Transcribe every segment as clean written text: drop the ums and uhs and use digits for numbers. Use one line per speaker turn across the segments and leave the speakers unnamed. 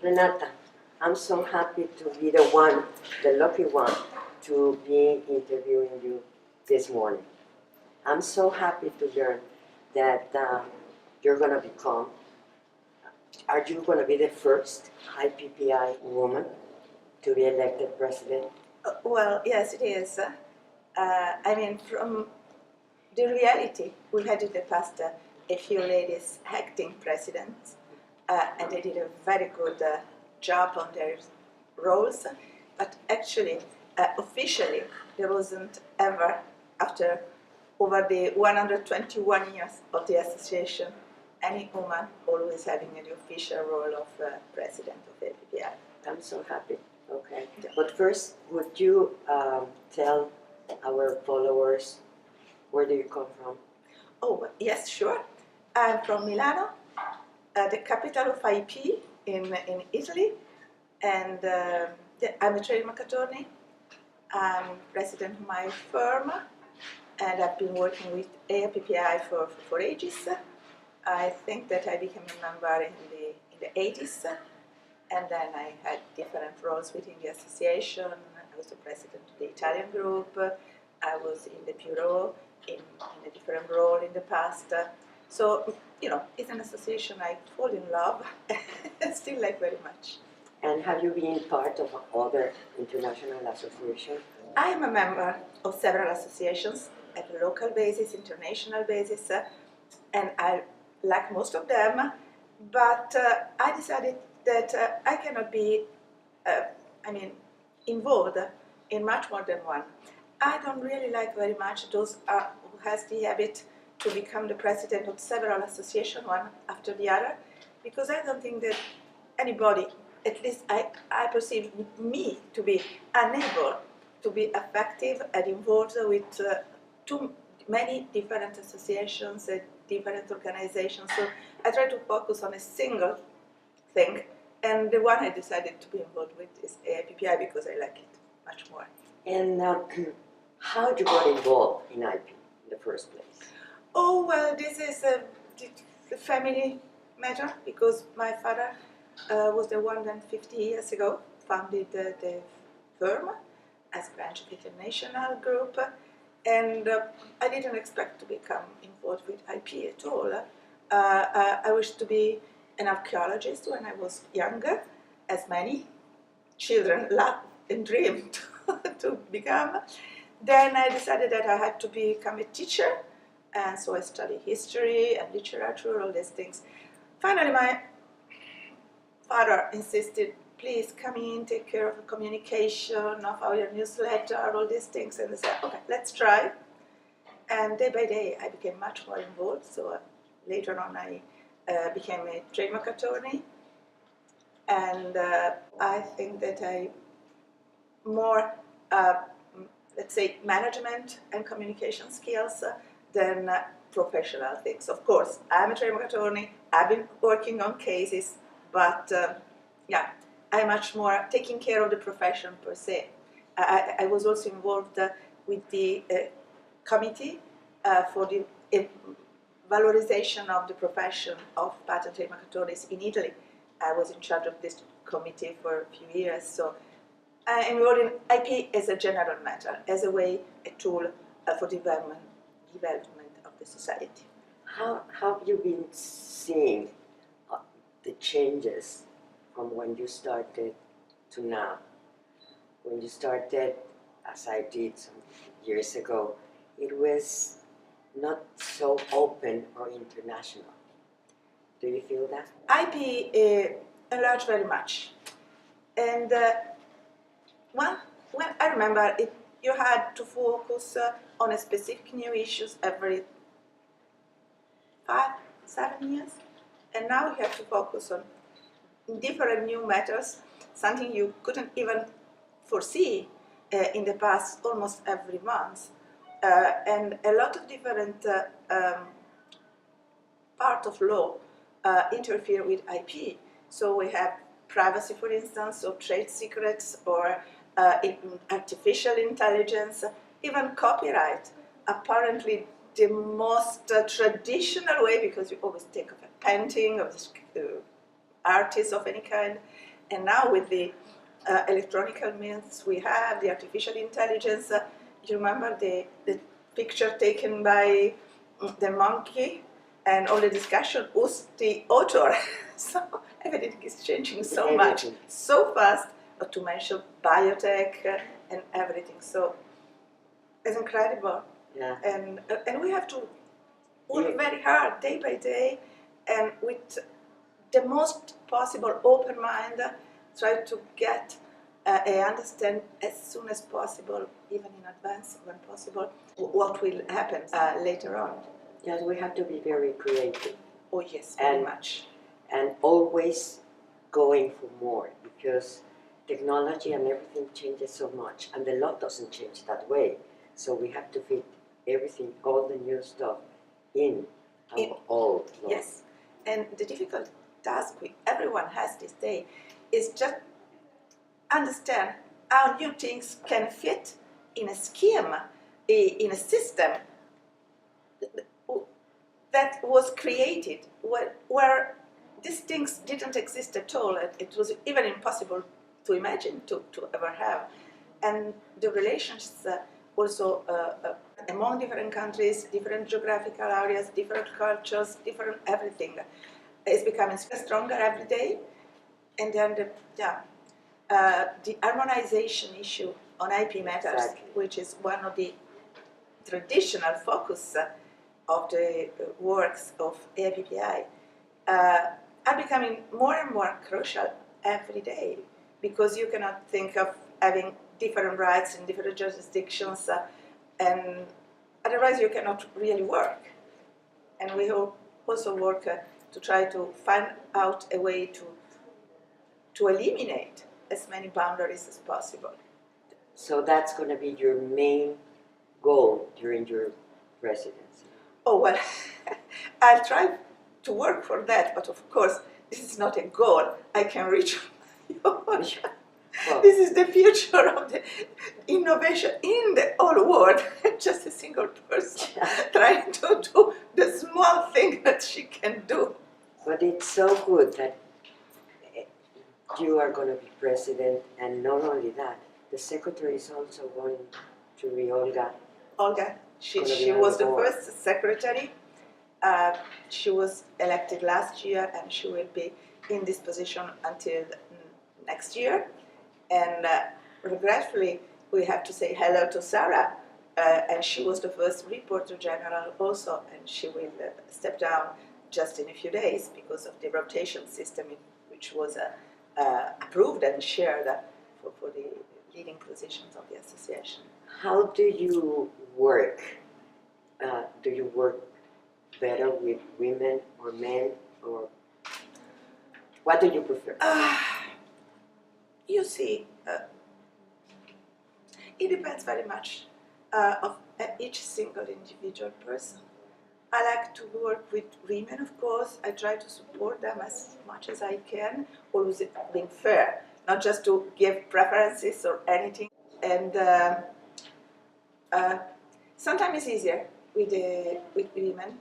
Renata, I'm so happy to be the lucky one, to be interviewing you this morning. I'm so happy to learn that you're going to become, are you going to be the first IPPI woman to be elected president?
Well, yes, it is. I mean, from the reality, we had in the past a few ladies acting presidents, and they did a very good job on their roles, but actually, officially, there wasn't ever, after over the 121 years of the association, any woman always having an official role of president of AIPPI.
I'm so happy. Okay. Yeah. But first, would you tell our followers where do you come from?
Oh, yes, sure. I'm from Milano, the capital of AIPPI in Italy, and I'm a trademark attorney. I'm president of my firm, and I've been working with AIPPI for ages. I think that I became a member in the 80s, and then I had different roles within the association. I was the president of the Italian group. I was in the bureau in a different role in the past. So, you know, it's an association I fall in love and still like very much.
And have you been part of other international associations?
I am a member of several associations at a local basis, international basis, and I like most of them, but I decided that I cannot be, involved in much more than one. I don't really like very much those who has the habit to become the president of several associations, one after the other, because I don't think that anybody, at least I perceive me to be unable to be effective and involved with too many different associations and different organizations. So I try to focus on a single thing, and the one I decided to be involved with is AIPPI because I like it much more.
And how did you get involved in AIPPI in the first place?
Oh, well, this is a family matter because my father was the one that 50 years ago founded the firm as a branch of the international group, and I didn't expect to become involved with AIPPI at all. I wished to be an archaeologist when I was younger, as many children love and dream to become. Then I decided that I had to become a teacher, and so I studied history and literature, all these things. Finally, my father insisted, please come in, take care of the communication, of our newsletter, all these things. And I said, okay, let's try. And day by day, I became much more involved. So later on, I became a trademark attorney. And I think that I more, let's say, management and communication skills than professional things. Of course, I'm a trademark attorney. I've been working on cases, but yeah, I'm much more taking care of the profession per se. I was also involved with the committee for the valorization of the profession of patent trademark attorneys in Italy. I was in charge of this committee for a few years, so I'm involved in IP as a general matter, as a way, a tool for development of the society.
How have you been seeing the changes from when you started to now? When you started, as I did some years ago, it was not so open or international. Do you feel that?
IP enlarged very much. And when I remember, you had to focus on a specific new issues every 5-7 years. And now you have to focus on different new matters, something you couldn't even foresee in the past almost every month. And a lot of different part of law interfere with IP. So we have privacy, for instance, or trade secrets, or artificial intelligence, even copyright. Apparently the most traditional way, because you always think of a painting, of artists of any kind, And now with the electronic means we have, the artificial intelligence, you remember the picture taken by the monkey and all the discussion, who's the author? So everything is changing so much, so fast, not to mention biotech and everything. So it's incredible.
Yeah.
And we have to work very hard day by day and with the most possible open mind, try to get and understand as soon as possible, even in advance when possible, what will happen later on.
Yes, we have to be very creative.
Oh yes, very much.
And always going for more, because technology and everything changes so much, and the law doesn't change that way. So we have to fit everything, all the new stuff, in our old law.
Yes, and the difficult task everyone has this day is just understand how new things can fit in a scheme, in a system that was created where these things didn't exist at all. It was even impossible to imagine to ever have. And the relations also among different countries, different geographical areas, different cultures, different everything is becoming stronger every day. And then the harmonization issue on IP matters, which is one of the traditional focus of the works of AIPPI, are becoming more and more crucial every day, because you cannot think of having different rights in different jurisdictions, and otherwise you cannot really work. And we also work to try to find out a way to eliminate as many boundaries as possible.
So that's going to be your main goal during your presidency?
Oh, well, I'll try to work for that, but of course, this is not a goal I can reach on my own. Well, this is the future of the innovation in the whole world. Just a single person trying to do the small thing that she can do.
But it's so good that you are going to be president, and not only that, the secretary is also going to be Olga.
Olga, she was the first secretary. She was elected last year, and she will be in this position until next year. And regretfully, we have to say hello to Sarah, and she was the first reporter general also, and she will step down just in a few days because of the rotation system, which was approved and shared for the leading positions of the association.
How do you work? Do you work better with women or men, or what do you prefer?
You see, it depends very much of each single individual person. I like to work with women, of course. I try to support them as much as I can, always being fair, not just to give preferences or anything. And sometimes it's easier with women.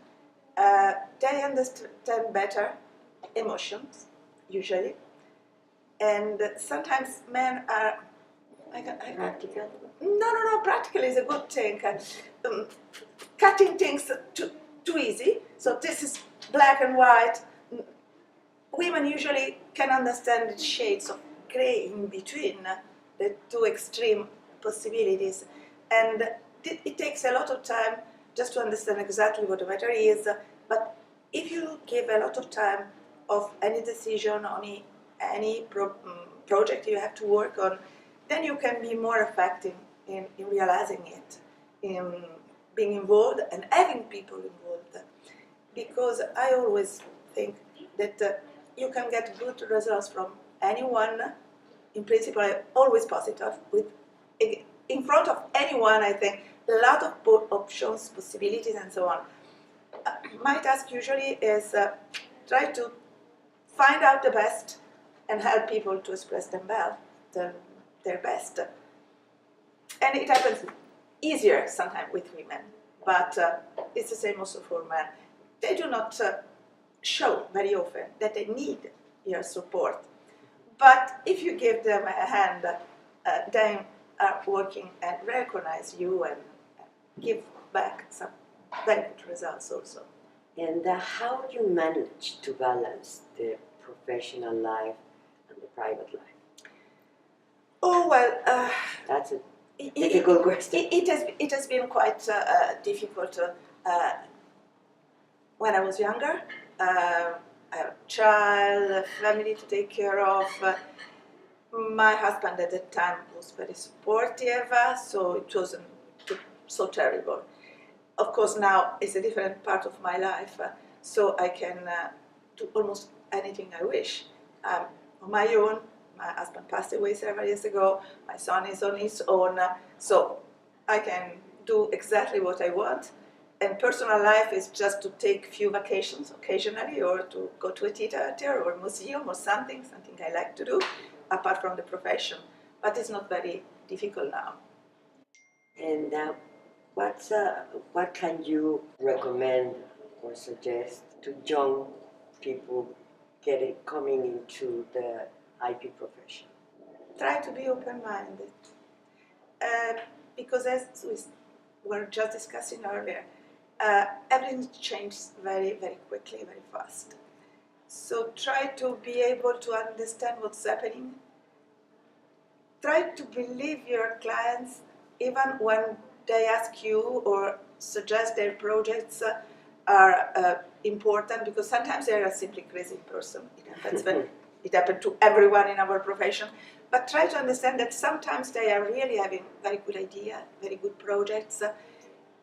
They understand better emotions, usually. And sometimes men are
practical.
No, practical is a good thing. Cutting things too easy. So this is black and white. Women usually can understand the shades of gray in between the two extreme possibilities. And it takes a lot of time just to understand exactly what the matter is. But if you give a lot of time of any decision on any project you have to work on, then you can be more effective in realizing it, in being involved and having people involved. Because I always think that you can get good results from anyone, in principle, always positive. In front of anyone, I think, a lot of options, possibilities, and so on. My task usually is try to find out the best and help people to express them well, their best. And it happens easier sometimes with women, but it's the same also for men. They do not show very often that they need your support, But if you give them a hand, they are working and recognize you and give back some very good results also.
And how do you manage to balance the professional life and the private life?
Oh, well,
That's a difficult question.
It has been quite difficult when I was younger. I have a child, a family to take care of. My husband at that time was very supportive, so it wasn't so terrible. Of course, now it's a different part of my life, so I can do almost anything I wish. On my own, my husband passed away several years ago, my son is on his own, so I can do exactly what I want. And personal life is just to take few vacations occasionally, or to go to a theater or a museum or something I like to do, apart from the profession. But it's not very difficult now.
And what can you recommend or suggest to young people coming into the IP profession?
Try to be open-minded, because as we were just discussing earlier, everything changes very, very quickly, very fast. So try to be able to understand what's happening. Try to believe your clients even when they ask you or suggest their projects are important, because sometimes they are a simply crazy person. It happens to everyone in our profession. But try to understand that sometimes they are really having very good ideas, very good projects,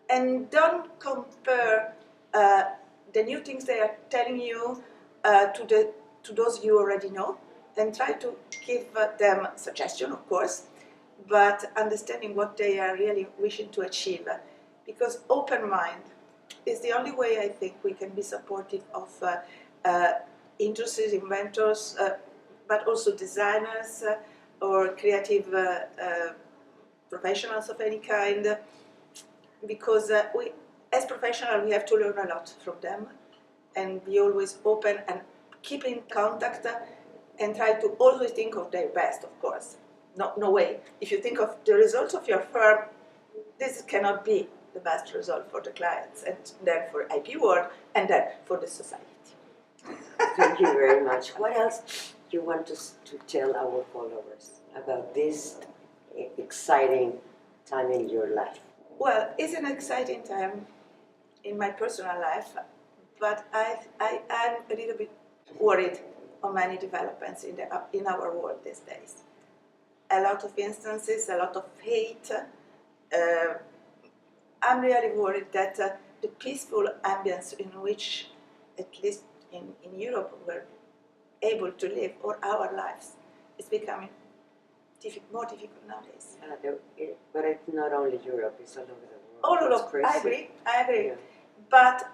and don't compare the new things they are telling you to those you already know, and try to give them suggestions, of course, but understanding what they are really wishing to achieve. Because open mind is the only way I think we can be supportive of interested inventors, but also designers or creative professionals of any kind, because we, as professionals, we have to learn a lot from them and be always open and keep in contact and try to always think of their best, of course. No way. If you think of the results of your firm, this cannot be the best result for the clients, and then for IP world, and then for the society.
Thank you very much. What else do you want to tell our followers about this exciting time in your life?
Well, it's an exciting time in my personal life, but I am a little bit worried on many developments in our world these days. A lot of instances, a lot of hate. I'm really worried that the peaceful ambience in which, at least in Europe, we're able to live, or our lives, is becoming more difficult nowadays.
But it's not only Europe, it's all over the world.
All over, I agree.
Yeah.
But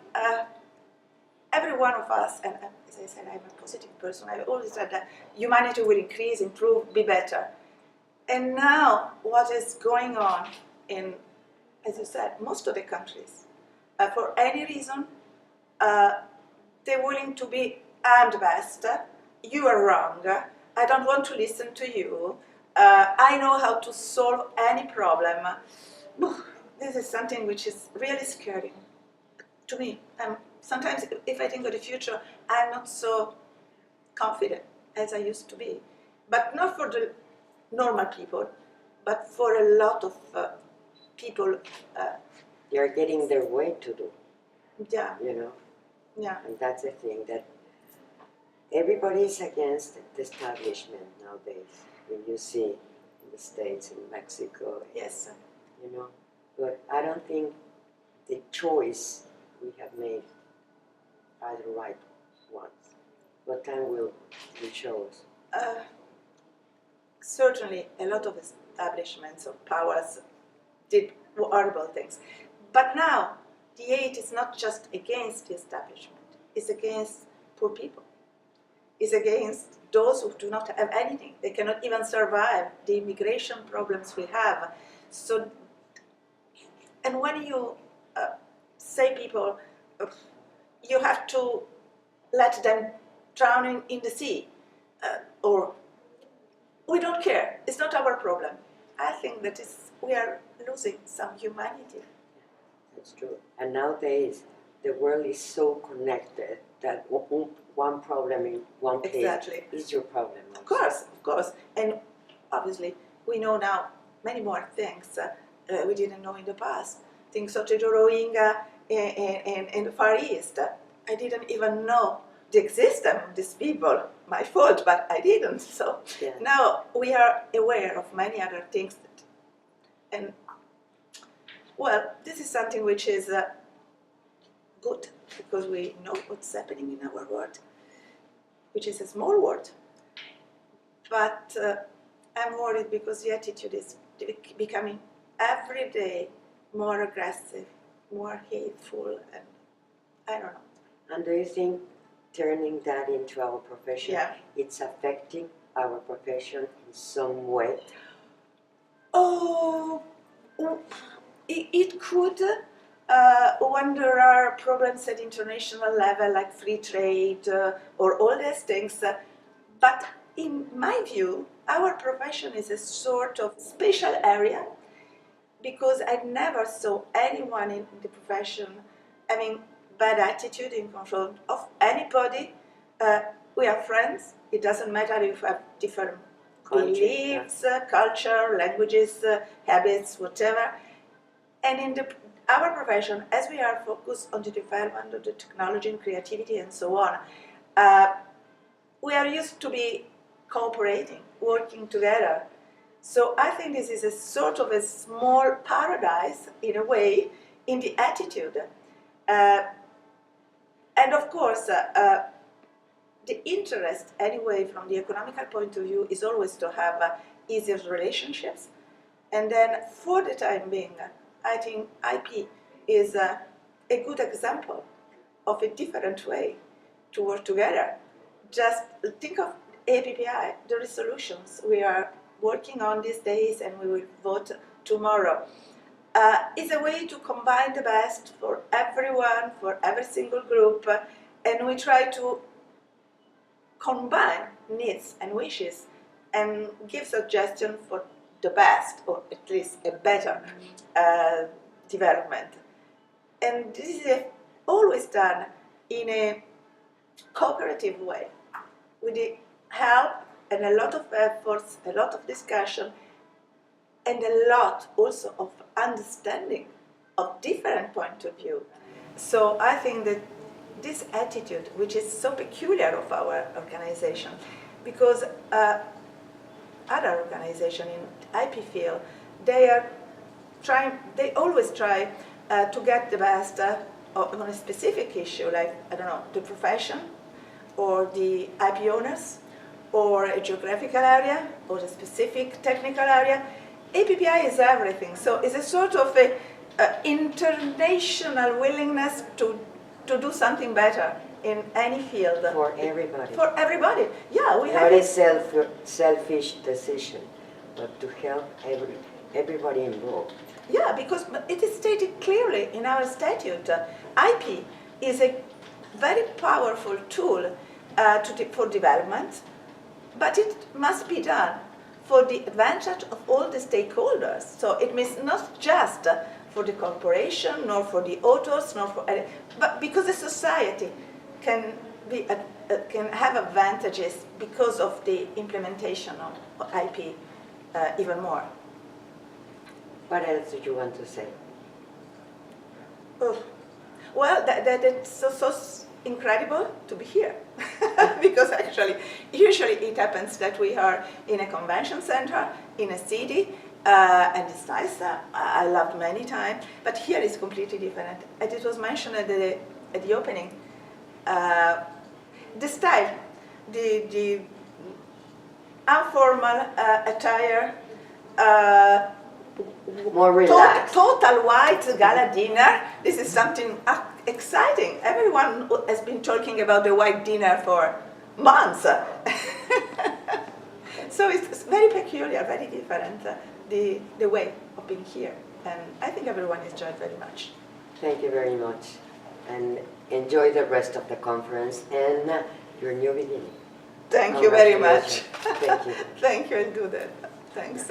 every one of us, and as I said, I'm a positive person, I've always said that humanity will increase, improve, be better. And now, what is going on in, as you said, most of the countries, for any reason, they're willing to be armed best. You are wrong. I don't want to listen to you. I know how to solve any problem. This is something which is really scary to me. Sometimes, if I think of the future, I'm not so confident as I used to be. But not for the normal people, but for a lot of people.
They are getting their way to do.
Yeah.
You know?
Yeah.
And that's the thing, that everybody is against the establishment nowadays. When you see in the States, in Mexico,
Yes.
you know. But I don't think the choice we have made are the right ones. What time will show us?
Certainly, a lot of establishments or powers did horrible things. But now, the hate is not just against the establishment, it's against poor people. It's against those who do not have anything. They cannot even survive the immigration problems we have. So, and when you say people, you have to let them drown in the sea, or we don't care. It's not our problem. I think that we are losing some humanity.
That's true. And nowadays, the world is so connected that one problem in one place
Exactly.
is your problem.
Of course. And obviously, we know now many more things we didn't know in the past. Things such as the Rohingya in the Far East. I didn't even know the existence of these people. My fault, but I didn't. So
Yeah.
now we are aware of many other things. And, well, this is something which is good, because we know what's happening in our world, which is a small world. But I'm worried because the attitude is becoming every day more aggressive, more hateful, and I don't know.
And do you think turning that into our profession,
Yeah.
it's affecting our profession in some way?
Oh, it could when there are problems at international level like free trade or all these things. But in my view, our profession is a sort of special area, because I never saw anyone in the profession having bad attitude in front of anybody. We are friends. It doesn't matter if we have different beliefs, culture, languages, habits, whatever. And in our profession, as we are focused on the development of the technology and creativity and so on, we are used to be cooperating, working together. So I think this is a sort of a small paradise, in a way, in the attitude. And of course, the interest, anyway, from the economical point of view, is always to have easier relationships. And then, for the time being, I think IP is a good example of a different way to work together. Just think of APPI, the resolutions we are working on these days and we will vote tomorrow. Is a way to combine the best for everyone, for every single group, and we try to combine needs and wishes and give suggestions for the best, or at least a better development. And this is always done in a cooperative way, with the help and a lot of efforts, a lot of discussion, and a lot also of understanding of different point of view. So I think that this attitude, which is so peculiar of our organization, because other organizations in IP field, they always try to get the best on a specific issue, like, I don't know, the profession, or the IP owners, or a geographical area, or a specific technical area. APPI is everything, so it's a sort of a international willingness to do something better in any field.
For everybody.
For everybody, yeah. We
Not
have
a selfish decision, but to help everybody involved.
Yeah, because it is stated clearly in our statute. IP is a very powerful tool for development, but it must be done for the advantage of all the stakeholders. So it means not just for the corporation, nor for the authors, nor for but because the society can have advantages because of the implementation of IP even more.
What else do you want to say?
Oh. Well, that it's so incredible to be here. Because actually, usually it happens that we are in a convention center, in a city, and it's nice. I loved many times, but here it's completely different. And it was mentioned at the opening. The style, the informal attire,
more relaxed.
Total white gala dinner. This is something exciting. Everyone has been talking about the white dinner for months. So it's very peculiar, very different, the way of being here. And I think everyone enjoyed very much.
Thank you very much. And enjoy the rest of the conference and your new beginning.
Thank you very much.
Thank you.
Thank you, I'll do that. Thanks.